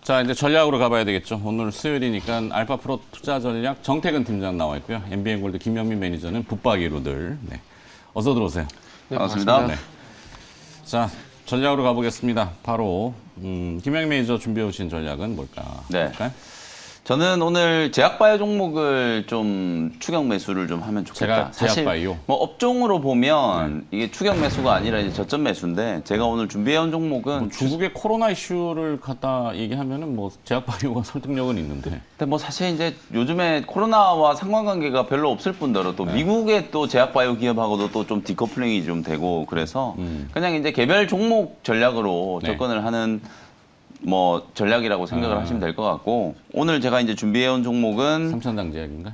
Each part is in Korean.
자, 이제 전략으로 가봐야 되겠죠. 오늘 수요일이니까 알파프로 투자 전략 정태근 팀장 나와 있고요. MBN골드 김영민 매니저는 붙박이로들. 네. 어서 들어오세요. 네, 반갑습니다. 네. 자, 전략으로 가보겠습니다. 바로 김영민 매니저 준비해 오신 전략은 뭘까? 네. 볼까요? 저는 오늘 제약바이오 종목을 좀 추격 매수를 좀 하면 좋겠다. 사실 제약바이오. 뭐 업종으로 보면 이게 추격 매수가 아니라 이제 저점 매수인데 제가 오늘 준비해온 종목은 뭐 중국의 코로나 이슈를 갖다 얘기하면은 뭐 제약바이오가 설득력은 있는데. 근데 뭐 사실 이제 요즘에 코로나와 상관관계가 별로 없을 뿐더러 또 미국의 또 제약바이오 기업하고도 또 좀 디커플링이 좀 되고 그래서 그냥 이제 개별 종목 전략으로 접근을 하는 뭐 전략이라고 생각을 하시면 될 것 같고 오늘 제가 이제 준비해온 종목은 삼천당 제약인가?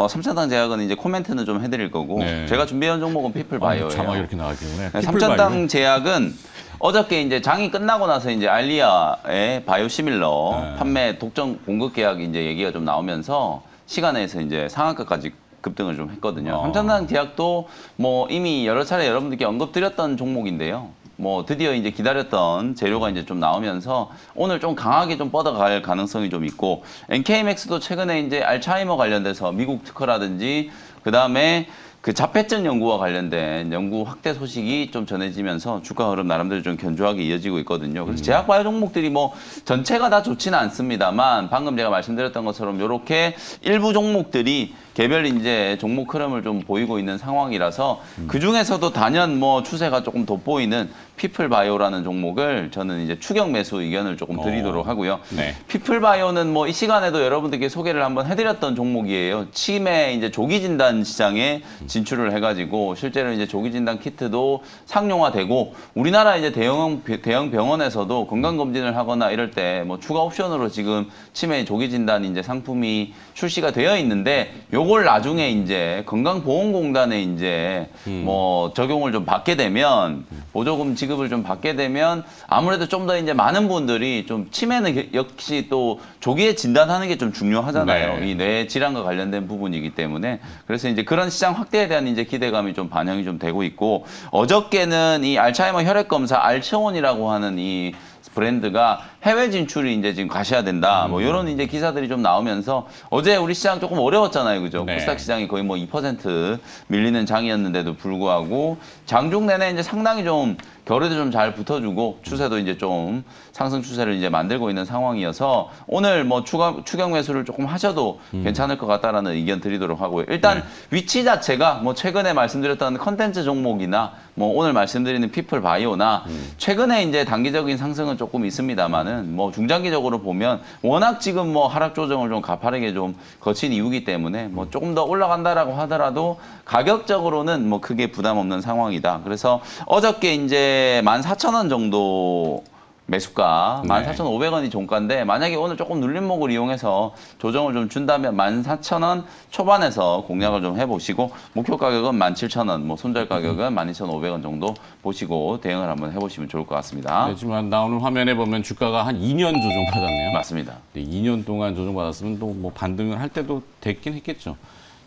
삼천당 제약은 이제 코멘트는 좀 해드릴 거고 제가 준비해온 종목은 피플바이오예요. 자막 이렇게 나가길래. 삼천당 제약은 어저께 이제 장이 끝나고 나서 이제 알리아의 바이오시밀러 판매 독점 공급 계약 이제 얘기가 좀 나오면서 시간에서 이제 상한가까지 급등을 좀 했거든요. 삼천당 제약도 뭐 이미 여러 차례 여러분들께 언급드렸던 종목인데요. 뭐 드디어 이제 기다렸던 재료가 이제 좀 나오면서 오늘 좀 강하게 좀 뻗어갈 가능성이 좀 있고 NK맥스도 최근에 이제 알츠하이머 관련돼서 미국 특허라든지 그다음에 그 자폐증 연구와 관련된 연구 확대 소식이 좀 전해지면서 주가 흐름 나름대로 좀 견조하게 이어지고 있거든요. 그래서 제약바이오 종목들이 뭐 전체가 다 좋지는 않습니다만 방금 제가 말씀드렸던 것처럼 이렇게 일부 종목들이 개별 이제 종목 흐름을 좀 보이고 있는 상황이라서 그 중에서도 단연 뭐 추세가 조금 돋보이는 피플바이오라는 종목을 저는 이제 추격 매수 의견을 조금 드리도록 하고요. 피플바이오는 뭐 이 시간에도 여러분들께 소개를 한번 해드렸던 종목이에요. 치매 이제 조기 진단 시장에 진출을 해가지고 실제로 이제 조기 진단 키트도 상용화되고 우리나라 이제 대형 병원에서도 건강 검진을 하거나 이럴 때 뭐 추가 옵션으로 지금 치매 조기 진단 이제 상품이 출시가 되어 있는데 요걸 나중에 이제 건강보험공단에 이제 뭐 적용을 좀 받게 되면 보조금 지급을 좀 받게 되면 아무래도 좀 더 이제 많은 분들이 좀 치매는 역시 또 조기에 진단하는 게 좀 중요하잖아요. 이 뇌 질환과 관련된 부분이기 때문에 그래서 이제 그런 시장 확대에 대한 이제 기대감이 좀 반영이 좀 되고 있고 어저께는 이 알츠하이머 혈액 검사 알츠온이라고 하는 이 브랜드가 해외 진출이 이제 지금 가셔야 된다. 뭐 이런 이제 기사들이 좀 나오면서 어제 우리 시장 조금 어려웠잖아요. 그죠? 코스닥 시장이 거의 뭐 2% 밀리는 장이었는데도 불구하고 장중 내내 이제 상당히 좀 결에도 좀 잘 붙어주고 추세도 이제 좀 상승 추세를 이제 만들고 있는 상황이어서 오늘 뭐 추격 매수를 조금 하셔도 괜찮을 것 같다라는 의견 드리도록 하고요. 일단 위치 자체가 뭐 최근에 말씀드렸던 컨텐츠 종목이나 뭐 오늘 말씀드리는 피플바이오나 최근에 이제 단기적인 상승은 조금 있습니다만은 뭐 중장기적으로 보면 워낙 지금 뭐 하락 조정을 좀 가파르게 좀 거친 이유기 때문에 뭐 조금 더 올라간다라고 하더라도 가격적으로는 뭐 크게 부담 없는 상황이다. 그래서 어저께 이제 14,000원 정도 매수가 14,500원이 종가인데 만약에 오늘 조금 눌림목을 이용해서 조정을 좀 준다면 14,000원 초반에서 공략을 좀 해보시고 목표 가격은 17,000원, 뭐 손절 가격은 12,500원 정도 보시고 대응을 한번 해보시면 좋을 것 같습니다. 하지만 나오는 화면에 보면 주가가 한 2년 조정받았네요. 맞습니다. 2년 동안 조정받았으면 또 뭐 반등을 할 때도 됐긴 했겠죠.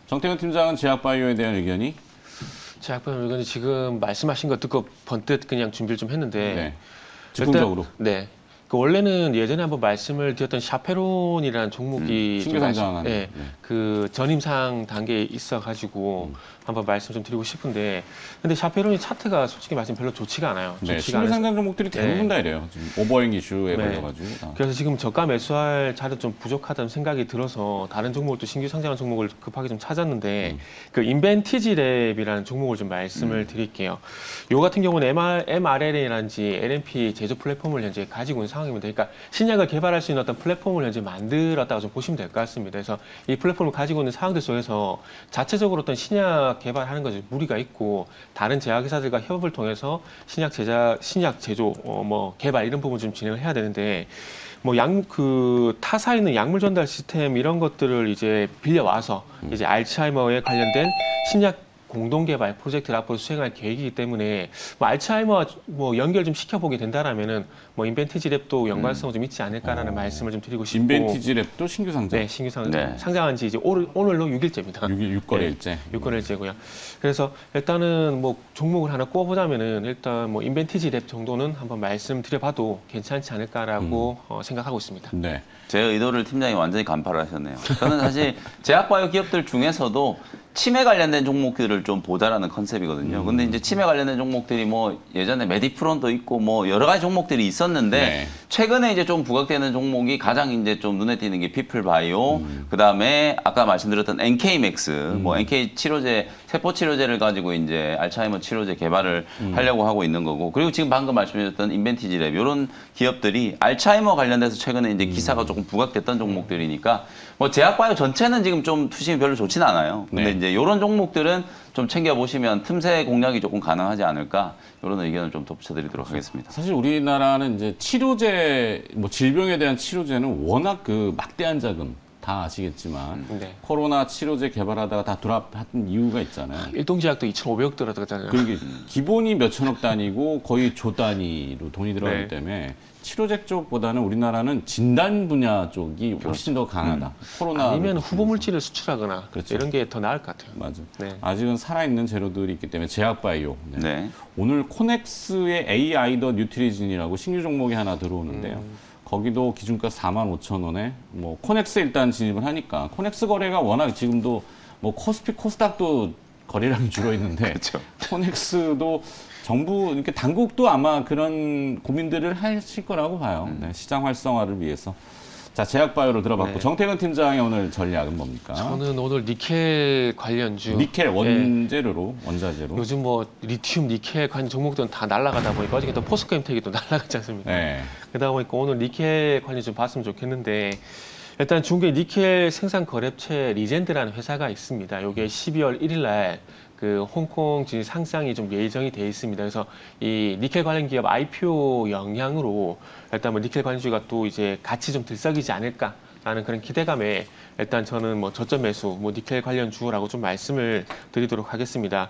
정태근 팀장은 제약바이오에 대한 의견이? 제약바이오 의견이 지금 말씀하신 거 듣고 번뜩 그냥 준비를 좀 했는데 즉흥적으로. 네. 그 원래는 예전에 한번 말씀을 드렸던 샤페론이라는 종목이 신규 상장한 그 전임상 단계에 있어가지고 한번 말씀 좀 드리고 싶은데 근데 샤페론이 차트가 솔직히 말씀 별로 좋지가 않아요. 신규 상장 종목들이 대부분 다 이래요. 지금 오버행 이슈에 걸려가지고. 그래서 지금 저가 매수할 자료 좀 부족하다는 생각이 들어서 다른 종목을 또 신규 상장한 종목을 급하게 좀 찾았는데 그 인벤티지랩이라는 종목을 좀 말씀을 드릴게요. 요 같은 경우는 mRNA라든지 LNP 제조 플랫폼을 현재 가지고 있는 상황입니다. 그러니까 신약을 개발할 수 있는 어떤 플랫폼을 현재 만들었다고 좀 보시면 될 것 같습니다. 그래서 이 플랫폼을 가지고 있는 상황들 속에서 자체적으로 어떤 신약 개발하는 것에 무리가 있고 다른 제약회사들과 협업을 통해서 신약 제조, 뭐 개발 이런 부분 좀 진행을 해야 되는데 뭐 타사에 있는 약물 전달 시스템 이런 것들을 이제 빌려와서 이제 알츠하이머에 관련된 신약 공동 개발 프로젝트를 앞으로 수행할 계획이기 때문에 뭐 알츠하이머와 뭐 연결 좀 시켜보게 된다라면은 뭐 인벤티지 랩도 연관성이 좀 있지 않을까라는 말씀을 좀 드리고 싶고. 인벤티지 랩도 신규 상장. 네, 신규 네. 상장한 지 이제 오늘로 6일째입니다. 6거래일째. 6거래일째고요. 그래서 일단은 뭐 종목을 하나 꼽아보자면은 일단 뭐 인벤티지 랩 정도는 한번 말씀드려봐도 괜찮지 않을까라고 생각하고 있습니다. 네. 제 의도를 팀장이 완전히 간파를 하셨네요. 저는 사실 제약바이오 기업들 중에서도 치매 관련된 종목들을 좀 보자라는 컨셉이거든요. 근데 이제 치매 관련된 종목들이 뭐 예전에 메디프론도 있고 뭐 여러 가지 종목들이 있었는데 네. 최근에 이제 좀 부각되는 종목이 가장 이제 좀 눈에 띄는 게 피플바이오, 그다음에 아까 말씀드렸던 NK맥스, 뭐 NK 치료제, 세포 치료제를 가지고 이제 알츠하이머 치료제 개발을 하려고 하고 있는 거고, 그리고 지금 방금 말씀드렸던 인벤티지랩 이런 기업들이 알츠하이머 관련돼서 최근에 이제 기사가 조금 부각됐던 종목들이니까 뭐 제약바이오 전체는 지금 좀 투심이 별로 좋지는 않아요. 근데 네. 이제 이런 종목들은 좀 챙겨보시면 틈새 공략이 조금 가능하지 않을까, 이런 의견을 좀 덧붙여드리도록 하겠습니다. 사실 우리나라는 이제 치료제, 뭐 질병에 대한 치료제는 워낙 그 막대한 자금 다 아시겠지만 네. 코로나 치료제 개발하다가 다 드랍한 이유가 있잖아요. 일동제약도 2,500억 들어갔잖아요. 그게 기본이 몇천억 단위고 거의 조 단위로 돈이 들어가기 네. 때문에 치료제 쪽보다는 우리나라는 진단 분야 쪽이 훨씬 더 강하다. 코로나 아니면 후보 물질을 수출하거나 그렇죠. 이런 게 더 나을 것 같아요. 맞아. 네. 아직은 살아있는 재료들이 있기 때문에 제약바이오. 네. 네. 오늘 코넥스의 AI 더 뉴트리진이라고 신규 종목이 하나 들어오는데요. 거기도 기준가 45,000원에 뭐 코넥스 일단 진입을 하니까 코넥스 거래가 워낙 지금도 뭐 코스피 코스닥도 거래량이 줄어 있는데 그렇죠. 코넥스도 정부 이렇게 당국도 아마 그런 고민들을 하실 거라고 봐요. 네, 시장 활성화를 위해서. 자, 제약바이오를 들어봤고 네. 정태근 팀장의 오늘 전략은 뭡니까? 저는 오늘 니켈 관련주 니켈 예, 원재료로 원자재로. 요즘 뭐 리튬, 니켈 관련 종목들은 다 날아가다 보니까 어저께 또 포스코엠텍이 또 날아갔지 않습니까? 네. 그러다 보니까 오늘 니켈 관련 좀 봤으면 좋겠는데 일단 중국의 니켈 생산 거래처 리젠드라는 회사가 있습니다. 이게 12월 1일 날 그 홍콩 증시 상장이 좀 예정이 돼 있습니다. 그래서 이 니켈 관련 기업 IPO 영향으로 일단 뭐 니켈 관련주가 또 이제 같이 좀 들썩이지 않을까라는 그런 기대감에 일단 저는 뭐 저점 매수, 뭐 니켈 관련주라고 좀 말씀을 드리도록 하겠습니다.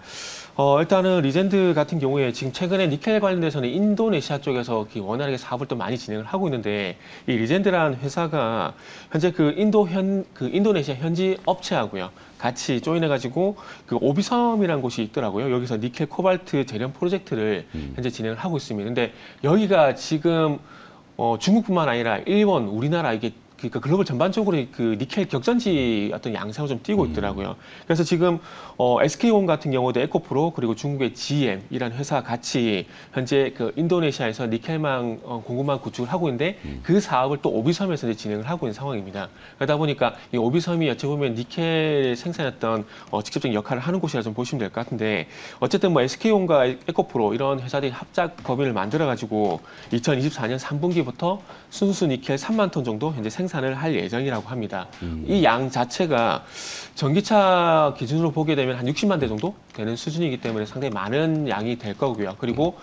일단은 리젠드 같은 경우에 지금 최근에 니켈 관련돼서는 인도네시아 쪽에서 원활하게 사업을 또 많이 진행을 하고 있는데 이 리젠드라는 회사가 현재 그 인도네시아 현지 업체하고요 같이 조인해가지고 그 오비섬이라는 곳이 있더라고요. 여기서 니켈 코발트 재련 프로젝트를 현재 진행을 하고 있습니다. 근데 여기가 지금 중국뿐만 아니라 일본, 우리나라 이게 그러니까 글로벌 전반적으로 그 니켈 격전지 어떤 양상을 좀 띄고 있더라고요. 그래서 지금 SK온 같은 경우도 에코프로 그리고 중국의 GM이라는 회사 같이 현재 그 인도네시아에서 니켈망 공급망 구축을 하고 있는데 그 사업을 또 오비섬에서 이제 진행을 하고 있는 상황입니다. 그러다 보니까 이 오비섬이 어찌 보면 니켈 생산했던 직접적인 역할을 하는 곳이라 좀 보시면 될 것 같은데 어쨌든 뭐 SK온과 에코프로 이런 회사들이 합작 법인을 만들어 가지고 2024년 3분기부터 순수 니켈 3만 톤 정도 현재 생산을 할 예정이라고 합니다. 이 양 자체가 전기차 기준으로 보게 되면 한 60만 대 정도 되는 수준이기 때문에 상당히 많은 양이 될 거고요. 그리고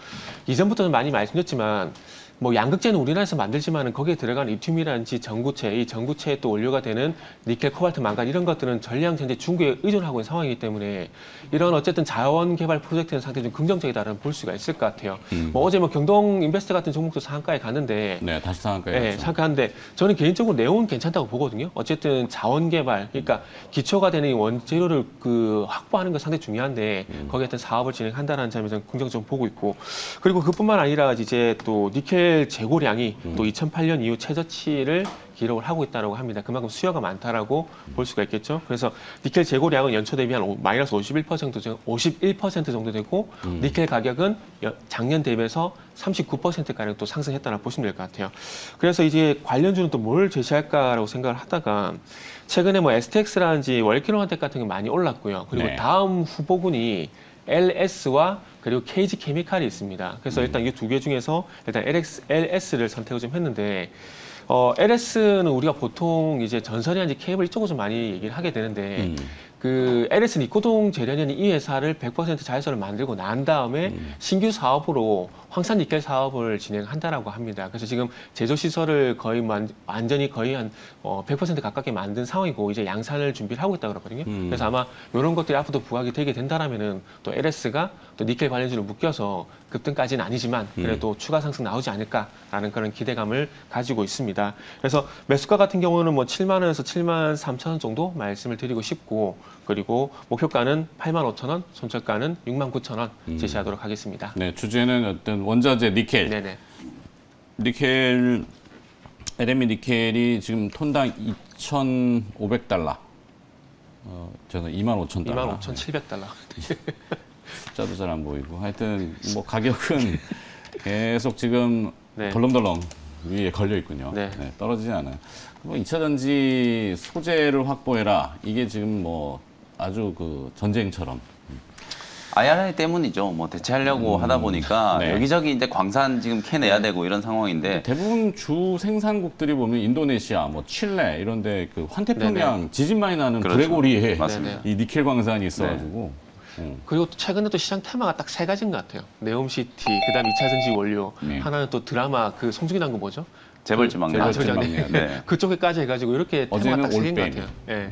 이전부터는 많이 말씀드렸지만 뭐 양극재는 우리나라에서 만들지만은 거기에 들어간 리튬이라든지 전구체, 이 전구체에 또 원료가 되는 니켈, 코발트, 망간 이런 것들은 전량 현재 중국에 의존하고 있는 상황이기 때문에 이런 어쨌든 자원 개발 프로젝트는 상당히 좀 긍정적이다라는 볼 수가 있을 것 같아요. 뭐 어제 뭐 경동 인베스트 같은 종목도 상한가에 갔는데 네, 다시 상한가에 네, 갔죠. 상한가인데 저는 개인적으로 내용은 괜찮다고 보거든요. 어쨌든 자원 개발, 그러니까 기초가 되는 이 원재료를 그 확보하는 거 상당히 중요한데 거기에 어떤 사업을 진행한다는 점에서 긍정적으로 보고 있고 그리고 그뿐만 아니라 이제 또 니켈 재고량이 또 2008년 이후 최저치를 기록을 하고 있다고 합니다. 그만큼 수요가 많다라고 볼 수가 있겠죠. 그래서 니켈 재고량은 연초 대비 한 마이너스 51% 정도 되고 니켈 가격은 작년 대비해서 39%가량 또 상승했다고 보시면 될 것 같아요. 그래서 이제 관련주는 또 뭘 제시할까라고 생각을 하다가 최근에 뭐 STX라든지 월키노한텍 같은 게 많이 올랐고요. 그리고 네. 다음 후보군이 LS와 그리고 KG 케미칼이 있습니다. 그래서 일단 이 두 개 중에서 일단 LS를 선택을 좀 했는데 LS는 우리가 보통 이제 전선이라든지 케이블 이쪽으로 좀 많이 얘기를 하게 되는데 그 LS 니코동 재련이라는 이 회사를 100% 자회사를 만들고 난 다음에 신규 사업으로 황산 니켈 사업을 진행한다라고 합니다. 그래서 지금 제조 시설을 거의 완전히 거의 한 100% 가깝게 만든 상황이고 이제 양산을 준비를 하고 있다고 그러거든요. 그래서 아마 이런 것들이 앞으로도 부각이 되게 된다라면은 또 LS가 또 니켈 관련주를 묶여서 급등까지는 아니지만 그래도 추가 상승 나오지 않을까라는 그런 기대감을 가지고 있습니다. 그래서 매수가 같은 경우는 뭐 7만 원에서 7만 3천 원 정도 말씀을 드리고 싶고 그리고 목표가는 8만 5천 원, 손절가는 6만 9천 원 제시하도록 하겠습니다. 네, 주제는 어떤 원자재 니켈. 네네. 니켈 LME 니켈이 지금 톤당 2,500달러. 저는 25,000달러. 25,700달러. 숫자도 잘 안 보이고 하여튼 뭐 가격은 계속 지금 네. 덜렁덜렁 위에 걸려 있군요. 네. 네, 떨어지지 않아요. 뭐 2차 전지 소재를 확보해라. 이게 지금 뭐 아주 그 전쟁처럼. IRA 때문이죠. 뭐 대체하려고 하다 보니까 네. 여기저기 이제 광산 지금 캐내야 되고 이런 상황인데 대부분 주 생산국들이 보면 인도네시아, 뭐 칠레 이런데 그 환태평양 지진 많이 나는 그렇죠. 브레고리에 맞습니다. 이 니켈 광산이 있어가지고. 그리고 또 최근에 또 시장 테마가 딱 세 가지인 것 같아요. 네옴시티, 그다음 2차 전지 원료, 네. 하나는 또 드라마 그 송중기 나온 거 뭐죠? 재벌집 막내. 재벌집 재벌집 막내. 네. 그쪽에까지 해가지고 이렇게 테마가 어제는 딱 세 개인 것 올빼미. 같아요. 예.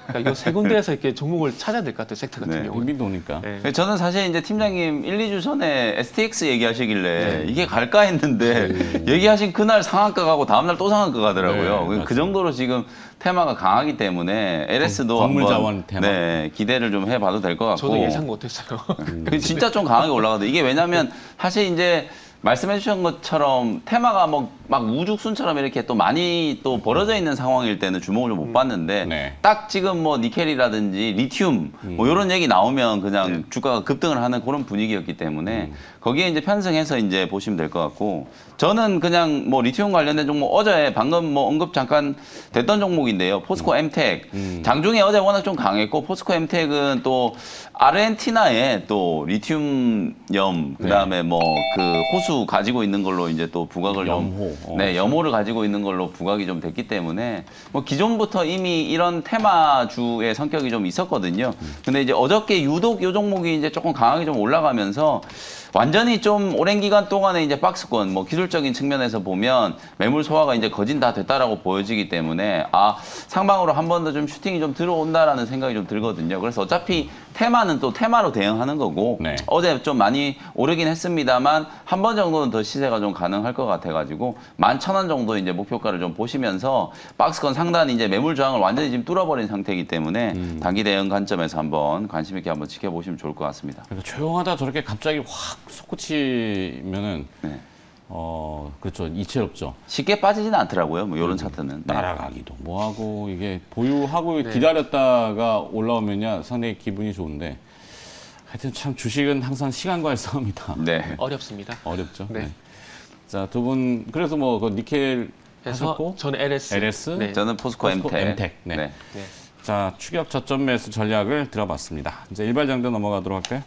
그러니까 이 세 군데에서 이렇게 종목을 찾아야 될 것 같아요. 섹터 같은 네. 경우는. 빈빈 도니까. 예. 저는 사실 이제 팀장님 1, 2주 전에 STX 얘기하시길래 이게 갈까 했는데 얘기하신 그날 상한가 가고 다음날 또 상한가 가더라고요. 네, 그 정도로 지금 테마가 강하기 때문에 LS도 광물 한번 자원 테마. 네, 기대를 좀 해봐도 될 것 같고. 저도 예상 못했어요. 진짜 좀 강하게 올라가도 이게 왜냐면 사실 이제 말씀해 주신 것처럼 테마가 막 우죽순처럼 이렇게 또 많이 또 벌어져 있는 상황일 때는 주목을 좀 못 받는데 네. 딱 지금 뭐 니켈이라든지 리튬 뭐 이런 얘기 나오면 그냥 네. 주가가 급등을 하는 그런 분위기였기 때문에 거기에 이제 편승해서 이제 보시면 될 것 같고 저는 그냥 뭐 리튬 관련된 종목 어제 방금 뭐 언급 잠깐 됐던 종목인데요. 포스코 엠텍 장중에 어제 워낙 좀 강했고 포스코 엠텍은 또 아르헨티나에 또 리튬염 그다음에 뭐 그 호수 가지고 있는 걸로 이제 또 부각을 좀 염호. 네, 염호를 가지고 있는 걸로 부각이 좀 됐기 때문에 뭐 기존부터 이미 이런 테마주의 성격이 좀 있었거든요. 근데 이제 어저께 유독 이 종목이 이제 조금 강하게 좀 올라가면서 완전히 좀 오랜 기간 동안에 이제 박스권 뭐 기술적인 측면에서 보면 매물 소화가 이제 거진 다 됐다라고 보여지기 때문에 상방으로 한 번 더 좀 슈팅이 좀 들어온다라는 생각이 좀 들거든요. 그래서 어차피 테마는 또 테마로 대응하는 거고 네. 어제 좀 많이 오르긴 했습니다만 한 번 정도는 더 시세가 좀 가능할 것 같아가지고 11,000원 정도 이제 목표가를 좀 보시면서 박스권 상단 이제 매물 저항을 완전히 지금 뚫어버린 상태이기 때문에 단기 대응 관점에서 한번 관심 있게 한번 지켜보시면 좋을 것 같습니다. 그러니까 조용하다 저렇게 갑자기 확 솟구치면은 네. 그렇죠. 이채롭죠. 쉽게 빠지지는 않더라고요. 뭐 이런 차트는. 네. 날아가기도 뭐하고 이게 보유하고 네. 기다렸다가 올라오면야 상당히 기분이 좋은데 하여튼 참 주식은 항상 시간과의 싸움이다. 네. 어렵습니다. 어렵죠. 네. 네. 자, 두 분 그래서 뭐 그 니켈 그래서 하셨고 저는 LS. LS? 네. 저는 포스코 엠텍. 엠텍. 네. 네. 자, 추격 저점 매수 전략을 들어봤습니다. 이제 일괄 장도 넘어가도록 할까요?